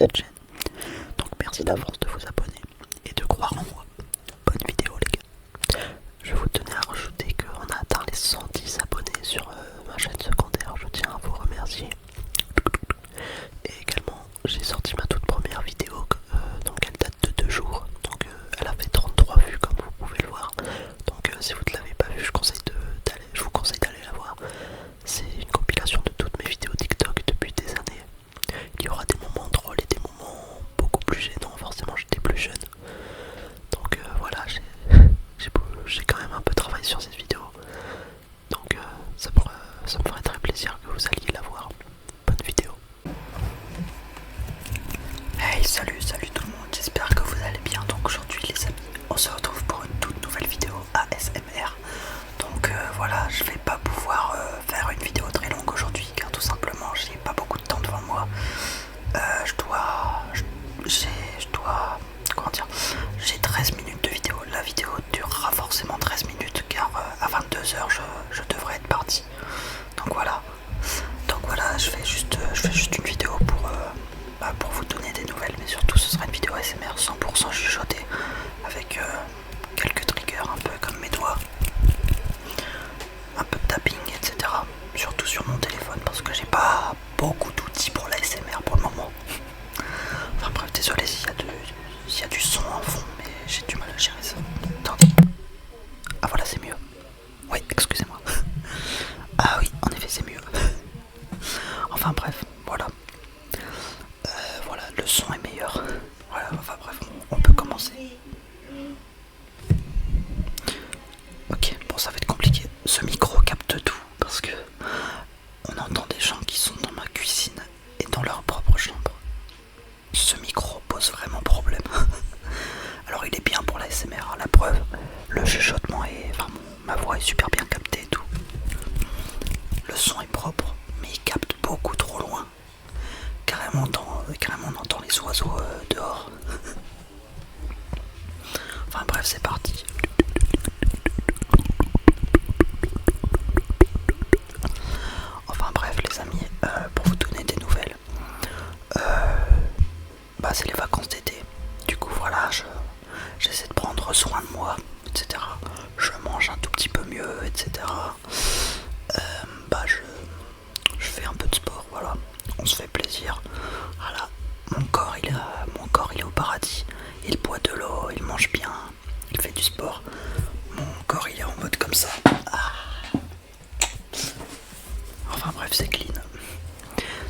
cette chaîne. Donc merci d'avance de vous abonner et de croire en moi. Bonne vidéo les gars. Je vous tenais à rajouter qu'on a atteint les 110 abonnés sur ma chaîne secondaire. Je tiens à vous remercier. Et également j'ai sorti ma toute première vidéo, donc elle date de 2 jours. Donc elle a fait 33 vues comme vous pouvez le voir. Donc si vous ne l'avez pas vue, je vous conseille d'aller la voir. C'est une compilation de toutes mes vidéos TikTok depuis des années. Il y aura des moments drôles et des moments beaucoup plus gênants. Forcément j'étais plus jeune. Donc voilà, j'ai quand même un peu travaillé sur cette vidéo. Donc ça me ferait très plaisir que vous alliez la voir. Bonne vidéo. Hey, salut tout le monde, j'espère que vous allez bien. Donc aujourd'hui les amis, on se retrouve pour une toute nouvelle vidéo ASMR. Donc voilà, je vais pas pouvoir faire une vidéo très longue aujourd'hui car tout simplement j'ai pas beaucoup de temps devant moi. J'ai 13 minutes de vidéo. La vidéo durera forcément 13 minutes car à 22h je devrais être parti. Donc voilà, je fais juste une vidéo pour vous donner des nouvelles, mais surtout ce sera une vidéo ASMR 100% chuchotée avec quelques triggers un peu comme mes doigts, un peu de tapping, etc. Surtout sur mon téléphone parce que j'ai pas beaucoup d'outils pour l'ASMR pour le moment. Enfin bref, désolé s'il y a du son en fond, mais j'ai du mal à gérer ça. Attendez. Ah voilà, c'est mieux. Oui, excusez-moi. Ah oui, en effet, c'est mieux. Enfin bref, voilà. Voilà, le son est meilleur. Voilà, enfin bref, on peut commencer. Ok, bon, ça va être compliqué. Ce micro capte tout parce que on entend des gens qui sont dans ma cuisine et dans leur propre chambre. Ce micro pose vraiment problème. Alors il est bien pour la SMR, la preuve, le chuchotement est... Enfin, ma voix est super bien captée et tout. Le son est propre, mais il capte beaucoup trop loin. Carrément on entend les oiseaux dehors. Enfin bref, c'est parti. Enfin bref les amis, pour vous donner des nouvelles, c'est les vacances d'été. Du coup voilà, j'essaie de prendre soin de moi, etc. Je mange un tout petit peu mieux, etc. Je fais un peu de sport, voilà. On se fait plaisir. Voilà. Mon corps il est au paradis. Il boit de l'eau, il mange bien, il fait du sport. Mon corps il est en mode comme ça. Ah. Enfin bref, c'est clean.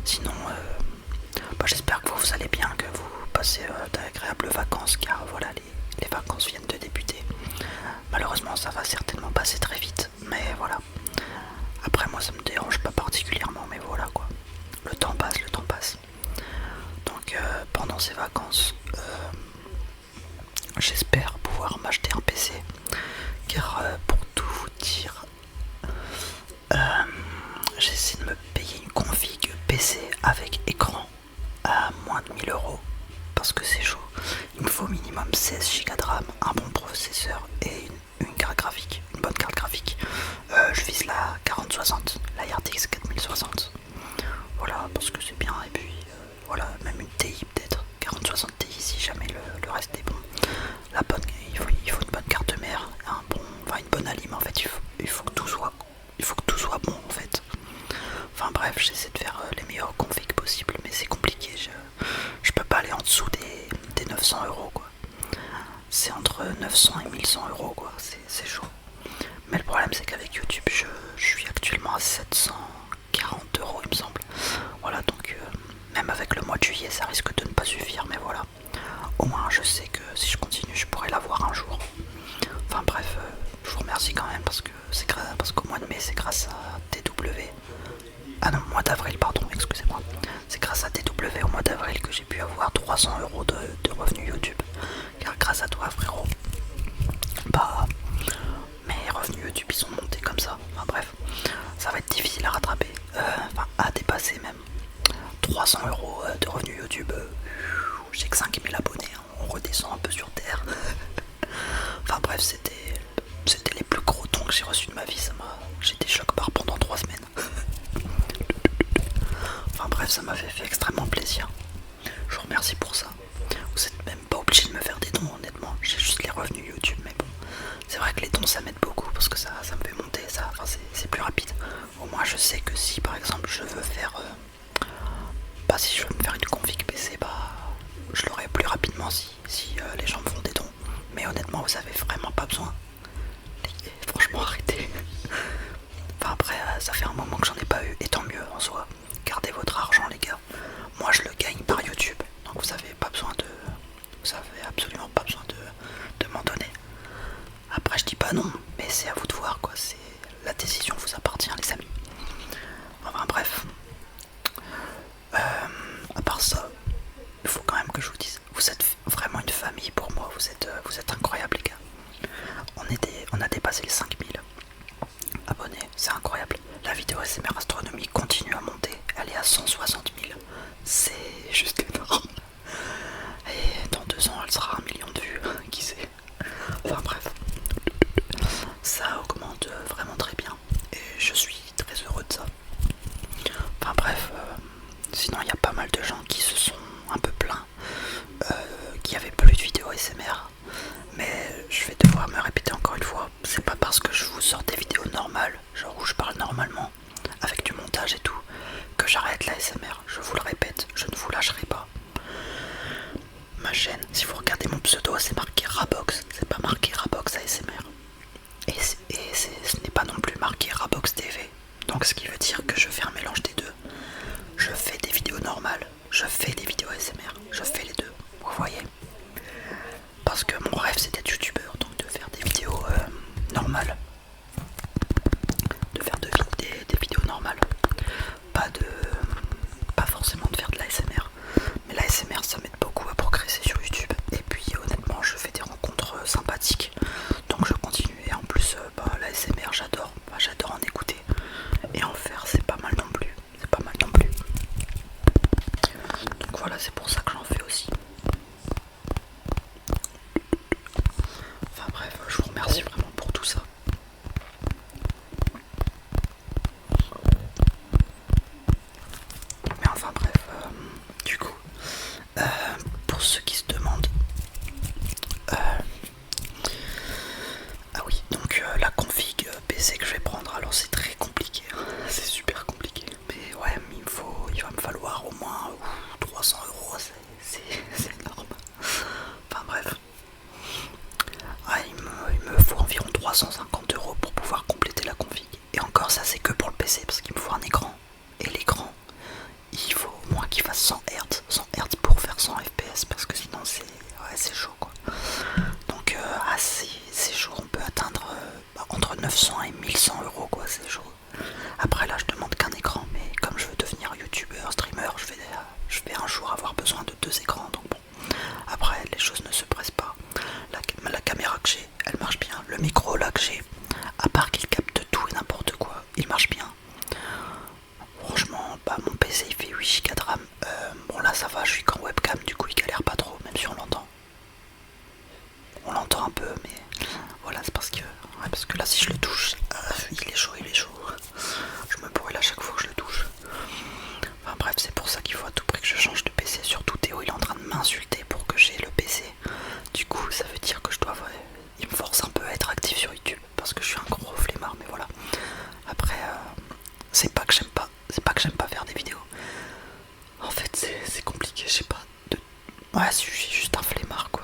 Sinon, j'espère que vous allez bien, que vous passez d'agréables vacances, car voilà, les vacances viennent de débuter. Malheureusement, ça va certainement passer très vite, mais voilà. Après, moi, ça me dérange pas particulièrement, mais voilà quoi. Le temps passe. Donc, pendant ces vacances, j'espère pouvoir m'acheter un PC, car pour tout vous dire, j'essaie de me payer une config PC avec écran à moins de 1000 € parce que c'est chaud. Il me faut au minimum 16 Go de RAM, un bon processeur et une carte graphique, une bonne carte graphique. Je vise la 4060, la RTX 4060. Voilà, parce que c'est bien. Et puis voilà, même une TI peut-être, 4060 Ti si jamais le reste est bon. Il faut une bonne carte mère, une bonne alim en fait. Il faut que tout soit bon en fait. Enfin bref, j'essaie de faire les meilleurs configs possibles, mais c'est compliqué. Je peux pas aller en dessous des 900 € quoi. C'est entre 900 et 1100 € quoi. C'est chaud. Mais le problème c'est qu'avec YouTube, je suis actuellement à 740 € il me semble. Voilà, donc même avec le mois de juillet, ça risque de ne pas suffire, mais voilà. Au moins, je sais que si je continue, je pourrais l'avoir un jour. Enfin bref, je vous remercie quand même parce qu'au mois de mai, c'est grâce à TW. Ah non, mois d'avril, pardon, excusez-moi. C'est grâce à TW au mois d'avril que j'ai pu avoir 300 € de revenus YouTube. Car grâce à toi, frérot, mes revenus YouTube ils sont montés comme ça. Enfin bref, ça va être difficile à rattraper, à dépasser même. 300 € de revenus YouTube, j'ai que 5000 abonnés, hein. On redescend un peu sur terre. Enfin bref, c'était les plus gros dons que j'ai reçus de ma vie. J'étais choc barre pendant 3 semaines. Enfin bref, ça m'avait fait extrêmement plaisir. Je vous remercie pour ça. Vous êtes même pas obligé de me faire des dons, honnêtement. J'ai juste les revenus YouTube, mais bon. C'est vrai que les dons ça m'aide beaucoup parce que ça me fait monter, c'est plus rapide. Au moins je sais que si par exemple je veux faire si je veux me faire une config PC, je l'aurai plus rapidement si les gens me font des dons. Mais honnêtement vous avez vraiment pas besoin. Franchement arrêtez. Enfin après ça fait un moment que j'en ai pas eu, et tant mieux en soi. Gardez votre argent les gars. Moi je le gagne par YouTube, donc vous avez absolument pas besoin de m'en donner. Après je dis pas non, mais c'est à vous de voir quoi, la décision vous appartient les amis. Enfin bref. À part ça, il faut quand même que je vous dise, vous êtes vraiment une famille pour moi, vous êtes incroyables les gars. On a dépassé les 5000 abonnés, c'est incroyable. La vidéo SMR Astronomie continue à monter, elle est à 160 000, c'est juste énorme. Et dans 2 ans elle sera à 1 million de vues, qui sait. Enfin bref, ça augmente vraiment très bien et je suis très heureux de ça. Enfin bref, sinon il y a pas mal de gens qui se sont un peu plaints qu'il n'y avait plus de vidéos SMR. Mais je vais devoir me répéter encore une fois, c'est pas parce que je vous sors des vidéos normales, genre où je parle normalement, avec du montage et tout, que j'arrête la SMR. Je vous le répète, je ne vous lâcherai pas. Ma chaîne, si vous regardez mon pseudo, c'est marqué Rabox, c'est pas marqué Rabox ASMR. Et ce n'est pas non plus marqué Rabox TV. Donc ce qui veut dire que je fais un mélange des deux. Je fais des vidéos normales, je fais des vidéos ASMR, je fais les deux, vous voyez. Parce que mon rêve c'est d'être youtubeur, donc de faire des vidéos normales. De faire des vidéos normales. Pas forcément de faire de l'ASMR. Mais l'ASMR ça m'aide beaucoup à progresser sur YouTube. Et puis honnêtement je fais des rencontres sympathiques. Donc je continue. Et en plus l'ASMR j'adore. J'adore en écouter. Et en faire c'est pas mal non plus. C'est pas mal non plus. Donc voilà, c'est pour ça que j'en fais aussi. Enfin bref, je vous remercie vraiment pour tout ça. Mais enfin bref, du coup, pour ceux qui se demandent, ah oui, donc la config PC que je vais prendre, alors c'est très compliqué, c'est super compliqué. Mais ouais, il va me falloir au moins 300 euros, c'est énorme. Enfin bref. Ouais, il me faut environ 350 euros pour pouvoir compléter la config. Et encore ça c'est que pour le PC parce qu'il me faut un écran. Et l'écran, il faut au moins qu'il fasse 100 Hz. 100 Hz pour faire 100 FPS parce que sinon c'est chaud quoi. Donc à ces jours on peut atteindre entre 900 et 1100 euros quoi, c'est chaud. Après là je demande qu'un écran, mais comme je veux devenir youtubeur, streamer, je vais un jour avoir besoin de 2 écrans. Donc bon, après les choses ne se pressent pas. La caméra que j'ai, elle marche bien. Le micro là que j'ai, à part qu'il capte tout et n'importe quoi, il marche bien. Franchement, mon PC il fait 8 Go de RAM. Bon là ça va, je suis qu'en webcam, du coup il galère pas trop, même si on l'entend. On l'entend un peu, mais voilà, c'est parce que là si je le touche, il est chaud. Je me brûle à chaque fois que je le touche. Enfin bref, c'est pour ça qu'il faut à tout prix que je change de PC. Surtout Théo, il est en train de m'insulter pour que j'ai le PC. Du coup, ça veut dire que il me force un peu à être actif sur YouTube parce que je suis un gros flemmard, mais voilà. Après, c'est pas que j'aime pas faire des vidéos. En fait, c'est compliqué, je sais pas. Ouais, je suis juste un flemmard quoi.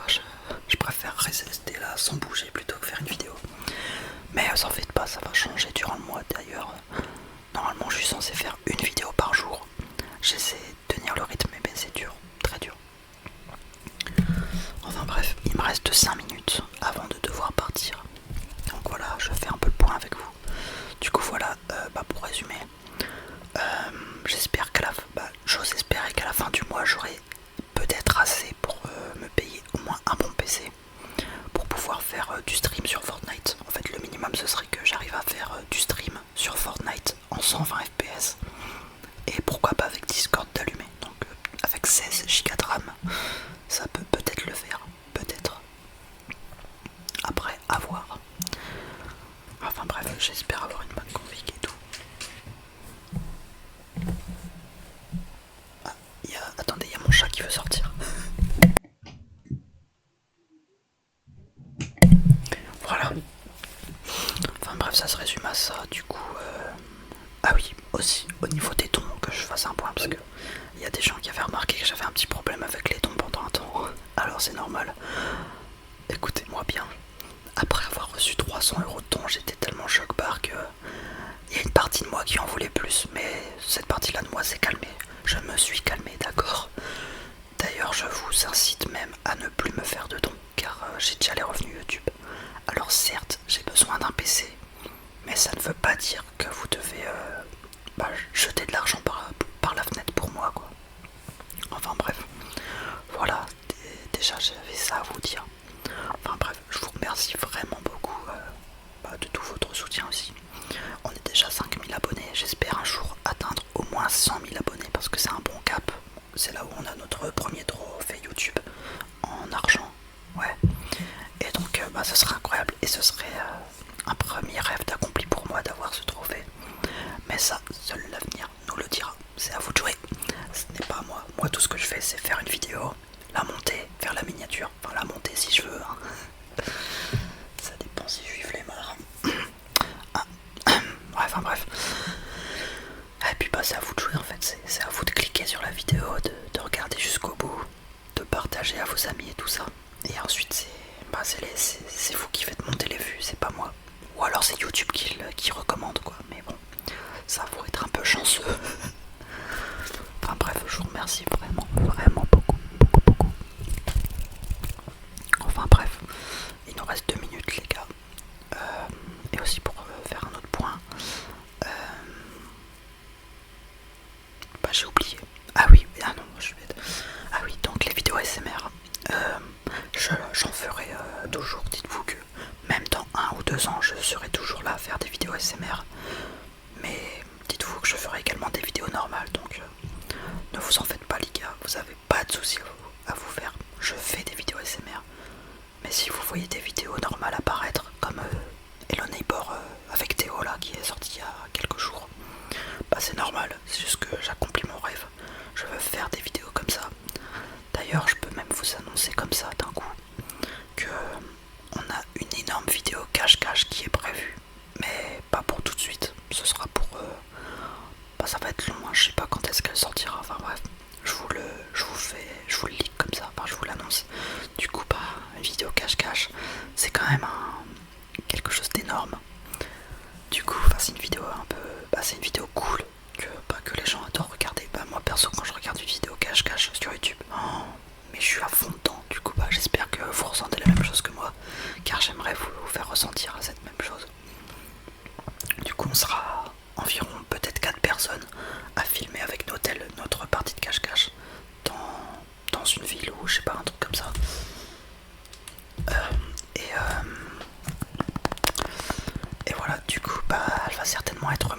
Je préfère rester là sans bouger plutôt que faire une vidéo. Mais s'en faites pas, ça va changer durant le mois d'ailleurs. Normalement, je suis censé faire une vidéo par jour. J'essaie de tenir le rythme, mais c'est dur, très dur. Enfin bref, il me reste 5 minutes avant de devoir partir. Donc voilà, je fais un peu le point avec vous. Du coup voilà, pour résumer, j'espère j'ose espérer qu'à la fin du mois j'aurai peut-être assez pour me payer au moins un bon PC pour pouvoir faire du stream sur Fortnite. En fait le minimum ce serait que j'arrive à faire du stream sur Fortnite en 120 FPS. Et pourquoi pas avec Discord d'allumé. Donc avec 16 Go de RAM, ça peut peut-être le faire. Peut-être. au niveau des dons que je fasse un point, parce que il y a des gens qui avaient remarqué que j'avais un petit problème avec les dons pendant un temps. Alors c'est normal. Écoutez-moi bien. Après avoir reçu 300 € de dons, j'étais tellement choc-barre que il y a une partie de moi qui en voulait plus, mais cette partie-là de moi s'est calmée. Je me suis calmé, d'accord. D'ailleurs, je vous incite même à ne plus me faire de dons, car j'ai déjà les revenus YouTube. Alors certes, j'ai besoin d'un PC, mais ça ne veut pas dire que vous devez jeter de l'argent par la fenêtre pour moi, quoi. Enfin bref, voilà, déjà j'avais ça à vous dire. Enfin bref, je vous remercie vraiment beaucoup de tout votre soutien aussi. On est déjà 5000 abonnés, j'espère un jour atteindre au moins 100 000 abonnés parce que c'est un bon cap. C'est là où on a notre premier trophée YouTube en argent, ouais. Et donc ça serait incroyable et ce serait un premier rêve d'accompli pour moi d'avoir ce trophée. Mais ça, seul l'avenir nous le dira. C'est à vous de jouer. Ce n'est pas moi. Moi, tout ce que je fais, c'est faire une vidéo, la monter, faire la miniature. Enfin, la monter si je veux. Hein. Ça dépend si je suis flemmard. Ouais, enfin bref. Et puis c'est à vous de jouer en fait. C'est à vous de cliquer sur la vidéo, de regarder jusqu'au bout, de partager à vos amis et tout ça. Et ensuite, c'est vous qui faites monter les vues, c'est pas moi. Ou alors c'est YouTube qui recommande quoi. Mais bon, ça faut être un peu chanceux. Enfin bref, je vous remercie vraiment, vraiment beaucoup, beaucoup, beaucoup. Enfin bref, il nous reste 2 minutes les gars. Et aussi pour faire un autre point. J'ai oublié. Ah oui, ah non, je suis bête. Ah oui, donc les vidéos ASMR. J'en ferai toujours. Dites-vous que même dans 1 ou 2 ans, je serai toujours là à faire des vidéos ASMR. Mais dites-vous que je ferai également des vidéos normales. Donc ne vous en faites pas les gars. Vous avez pas de soucis à vous faire. Je fais des vidéos ASMR. Mais si vous voyez des vidéos normales apparaître, comme Hello Neighbor avec Théo là, qui est sorti il y a quelques jours, c'est normal, c'est juste que j'accomplis mon rêve. Je veux faire des vidéos comme ça. D'ailleurs, je peux même vous annoncer comme ça d'un coup que on a une énorme vidéo cache-cache qui est prévue, mais pas pour tout de suite. Ce sera pour ça va être long, hein. Je sais pas quand est-ce qu'elle sortira. Enfin bref, je vous le leak comme ça. Enfin, je vous l'annonce. Du coup, une vidéo cache-cache, c'est quand même quelque chose d'énorme. Du coup, c'est une vidéo un peu, c'est une vidéo cool que les gens adorent regarder. Moi perso, quand je regarde une vidéo cache-cache sur YouTube, mais je suis à fond dedans. Du coup, j'espère que vous ressentez la même chose que moi, car j'aimerais vous faire ressentir cette même chose. Du coup, on sera environ peut-être 4 personnes à filmer avec notre partie de cache-cache dans une ville ou je sais pas, un truc comme ça. Et voilà, du coup, elle va certainement être